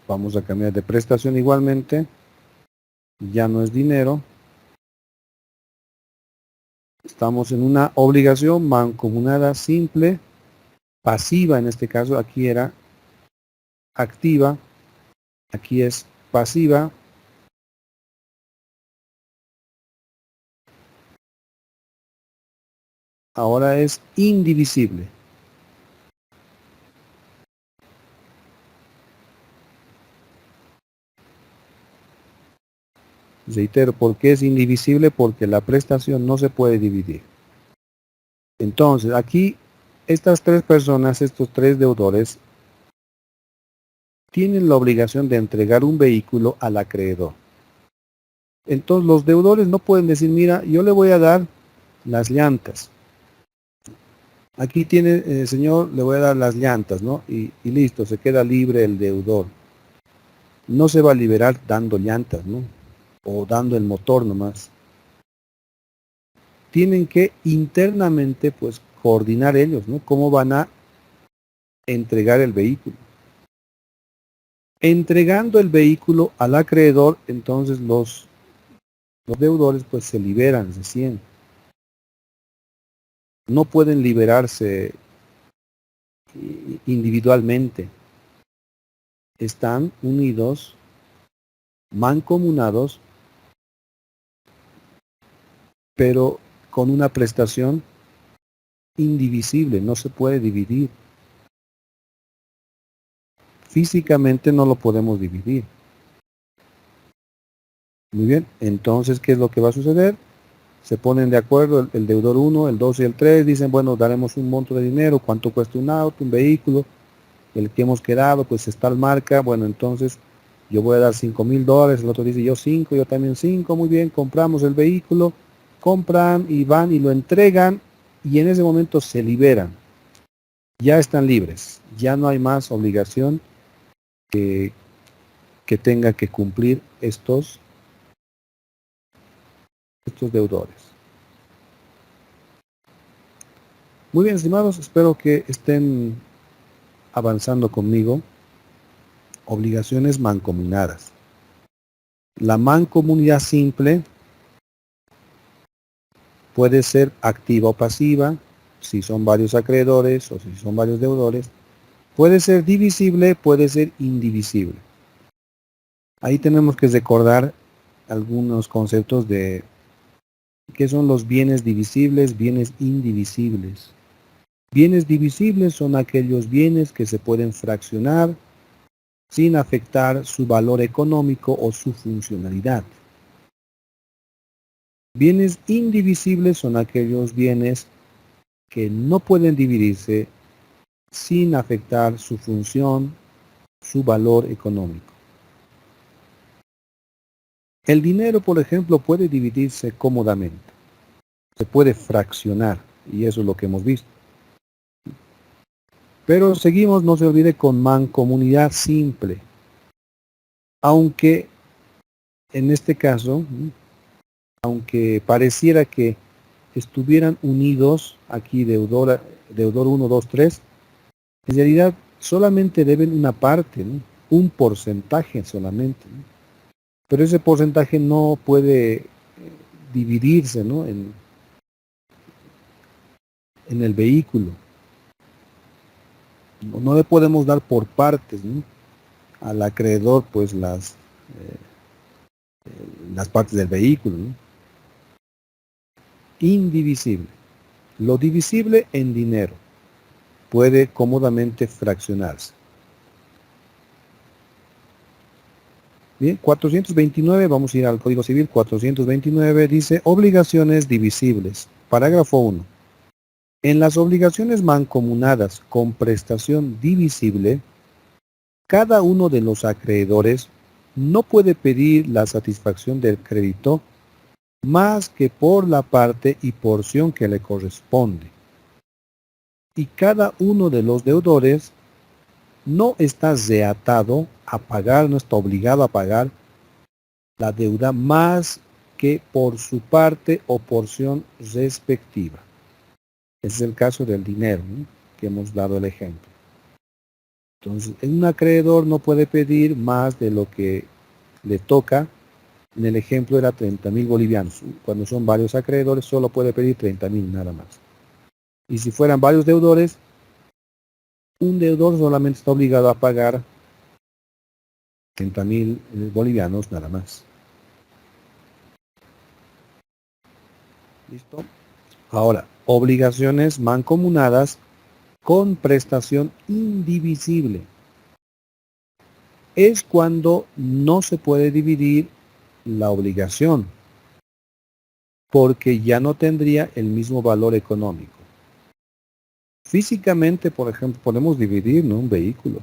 Vamos a cambiar de prestación igualmente. Ya no es dinero. Estamos en una obligación mancomunada simple, pasiva en este caso. Aquí era activa. Aquí es pasiva. Ahora es indivisible. Reitero, ¿por qué es indivisible? Porque la prestación no se puede dividir. Entonces, aquí, estas tres personas, estos tres deudores, tienen la obligación de entregar un vehículo al acreedor. Entonces, los deudores no pueden decir, mira, yo le voy a dar las llantas. Aquí tiene, señor, le voy a dar las llantas, ¿no? Y listo, se queda libre el deudor. No se va a liberar dando llantas, ¿no? O dando el motor nomás. Tienen que internamente, pues, coordinar ellos, ¿no? Cómo van a entregar el vehículo. Entregando el vehículo al acreedor, entonces los deudores, pues, se liberan, se sienten. No pueden liberarse individualmente. Están unidos, mancomunados, pero con una prestación indivisible, no se puede dividir. Físicamente no lo podemos dividir. Muy bien, entonces, ¿qué es lo que va a suceder? Se ponen de acuerdo el deudor 1, el 2 y el 3, dicen, bueno, daremos un monto de dinero, cuánto cuesta un auto, un vehículo, el que hemos quedado, pues es tal marca, bueno, entonces yo voy a dar $5,000, el otro dice yo 5, yo también 5, muy bien, compramos el vehículo, compran y van y lo entregan y en ese momento se liberan. Ya están libres, ya no hay más obligación que tenga que cumplir estos deudores. Muy bien, estimados, espero que estén avanzando conmigo. Obligaciones mancomunadas. La mancomunidad simple puede ser activa o pasiva, si son varios acreedores o si son varios deudores. Puede ser divisible, puede ser indivisible. Ahí tenemos que recordar algunos conceptos de qué son los bienes divisibles, bienes indivisibles. Bienes divisibles son aquellos bienes que se pueden fraccionar sin afectar su valor económico o su funcionalidad. Bienes indivisibles son aquellos bienes que no pueden dividirse sin afectar su función, su valor económico. El dinero, por ejemplo, puede dividirse cómodamente. Se puede fraccionar, y eso es lo que hemos visto. Pero seguimos, no se olvide, con mancomunidad simple. Aunque en este caso, aunque pareciera que estuvieran unidos aquí deudor 1, 2, 3, en realidad solamente deben una parte, ¿no? Un porcentaje solamente, ¿no? Pero ese porcentaje no puede dividirse, ¿no? En el vehículo. No le podemos dar por partes, ¿no? Al acreedor pues las partes del vehículo, ¿no? Indivisible. Lo divisible en dinero puede cómodamente fraccionarse. Bien, 429, vamos a ir al Código Civil. 429 dice obligaciones divisibles. Parágrafo 1. En las obligaciones mancomunadas con prestación divisible, cada uno de los acreedores no puede pedir la satisfacción del crédito más que por la parte y porción que le corresponde. Y cada uno de los deudores no está reatado a pagar, no está obligado a pagar la deuda más que por su parte o porción respectiva. Ese es el caso del dinero, ¿no? Que hemos dado el ejemplo. Entonces, un acreedor no puede pedir más de lo que le toca. En el ejemplo era 30.000 bolivianos. Cuando son varios acreedores, solo puede pedir 30.000 nada más. Y si fueran varios deudores, un deudor solamente está obligado a pagar 30.000 bolivianos nada más. ¿Listo? Ahora, obligaciones mancomunadas con prestación indivisible. Es cuando no se puede dividir la obligación, porque ya no tendría el mismo valor económico. Físicamente, por ejemplo, podemos dividir, ¿no?, un vehículo.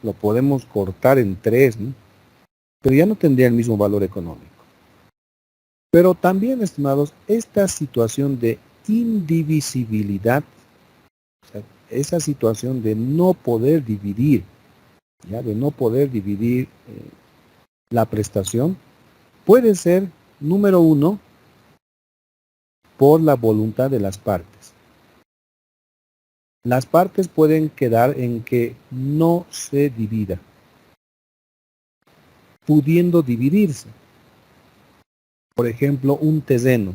Lo podemos cortar en 3, ¿no?, pero ya no tendría el mismo valor económico. Pero también, estimados, esta situación de indivisibilidad, o sea, esa situación de no poder dividir, ¿ya?, de no poder dividir la prestación, puede ser, número 1, por la voluntad de las partes. Las partes pueden quedar en que no se divida, pudiendo dividirse. Por ejemplo, un terreno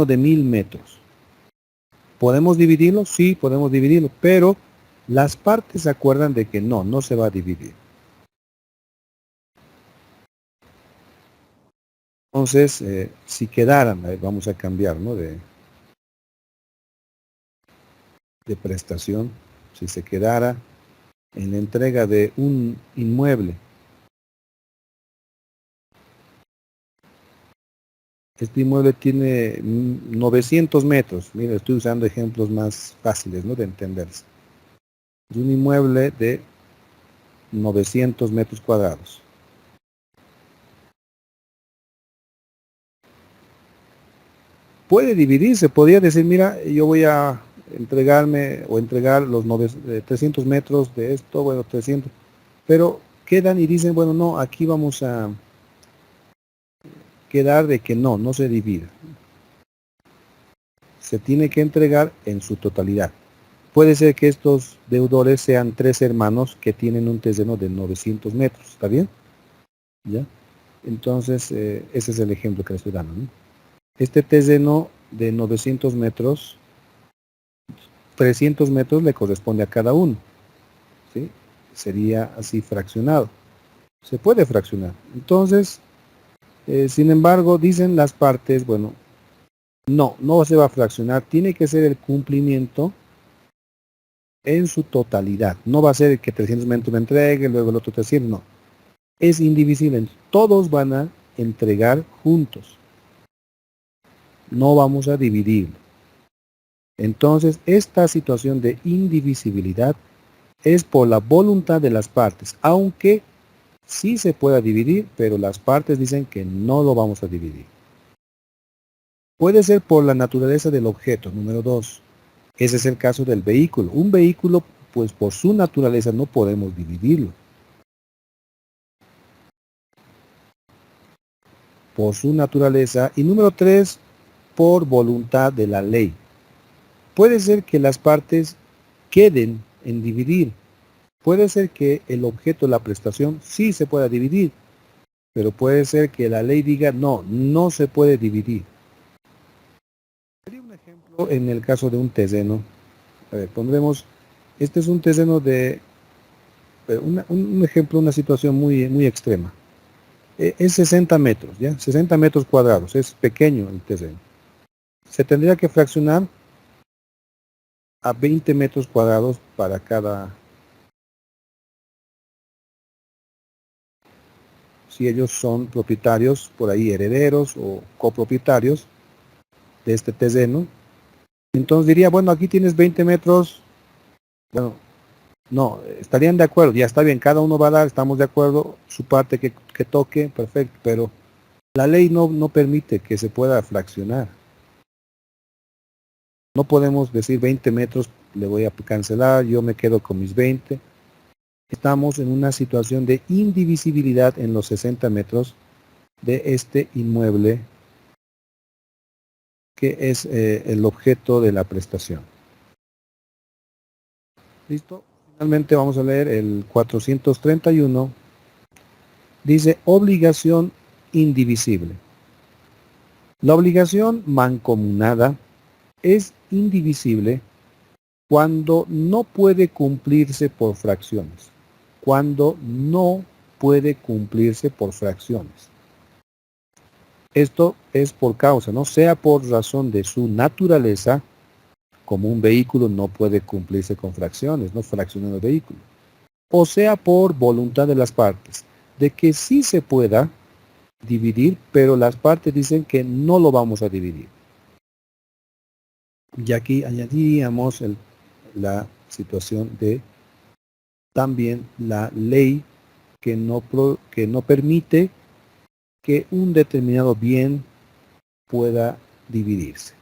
de 1000 metros. ¿Podemos dividirlo? Sí, podemos dividirlo, pero las partes se acuerdan de que no se va a dividir. Entonces, si quedaran, vamos a cambiar, ¿no?, de prestación, si se quedara en la entrega de un inmueble, este inmueble tiene 900 metros, mira, estoy usando ejemplos más fáciles, ¿no?, de entenderse. Es un inmueble de 900 metros cuadrados. Puede dividirse, podría decir, mira, yo voy a entregar los 300 metros de esto, bueno, 300, pero quedan y dicen, bueno, no, aquí vamos a quedar de que no se divida. Se tiene que entregar en su totalidad. Puede ser que estos deudores sean 3 hermanos que tienen un terreno de 900 metros, ¿está bien? ¿Ya? Entonces, ese es el ejemplo que les estoy dando, ¿no? Este terreno de 900 metros, 300 metros le corresponde a cada uno, ¿sí? Sería así fraccionado. Se puede fraccionar. Entonces, sin embargo, dicen las partes, bueno, no se va a fraccionar, tiene que ser el cumplimiento en su totalidad. No va a ser que 300 metros me entregue, luego el otro 300, no. Es indivisible. Todos van a entregar juntos. No vamos a dividirlo. Entonces, esta situación de indivisibilidad es por la voluntad de las partes, aunque sí se pueda dividir, pero las partes dicen que no lo vamos a dividir. Puede ser por la naturaleza del objeto, número 2. Ese es el caso del vehículo. Un vehículo, pues por su naturaleza no podemos dividirlo. por su naturaleza. Y número 3, por voluntad de la ley. Puede ser que las partes queden en dividir. Puede ser que el objeto de la prestación sí se pueda dividir, pero puede ser que la ley diga no, no se puede dividir. Un ejemplo en el caso de un terreno. A ver, pondremos, este es un terreno de, un ejemplo, una situación muy extrema. Es 60 metros, ¿ya? 60 metros cuadrados, es pequeño el terreno. Se tendría que fraccionar a 20 metros cuadrados para cada, si ellos son propietarios, por ahí herederos o copropietarios de este terreno. Entonces diría, bueno, aquí tienes 20 metros, bueno, no, estarían de acuerdo, ya está bien, cada uno va a dar, estamos de acuerdo, su parte que toque, perfecto, pero la ley no permite que se pueda fraccionar. No podemos decir 20 metros, le voy a cancelar, yo me quedo con mis 20. Estamos en una situación de indivisibilidad en los 60 metros de este inmueble que es el objeto de la prestación. ¿Listo? Finalmente vamos a leer el 431. Dice obligación indivisible. La obligación mancomunada es indivisible cuando no puede cumplirse por fracciones. Cuando no puede cumplirse por fracciones. Esto es por causa, ¿no? Sea por razón de su naturaleza, como un vehículo no puede cumplirse con fracciones, no fraccionando el vehículo. O sea por voluntad de las partes, de que sí se pueda dividir, pero las partes dicen que no lo vamos a dividir. Y aquí añadiríamos la situación de también la ley que no permite que un determinado bien pueda dividirse.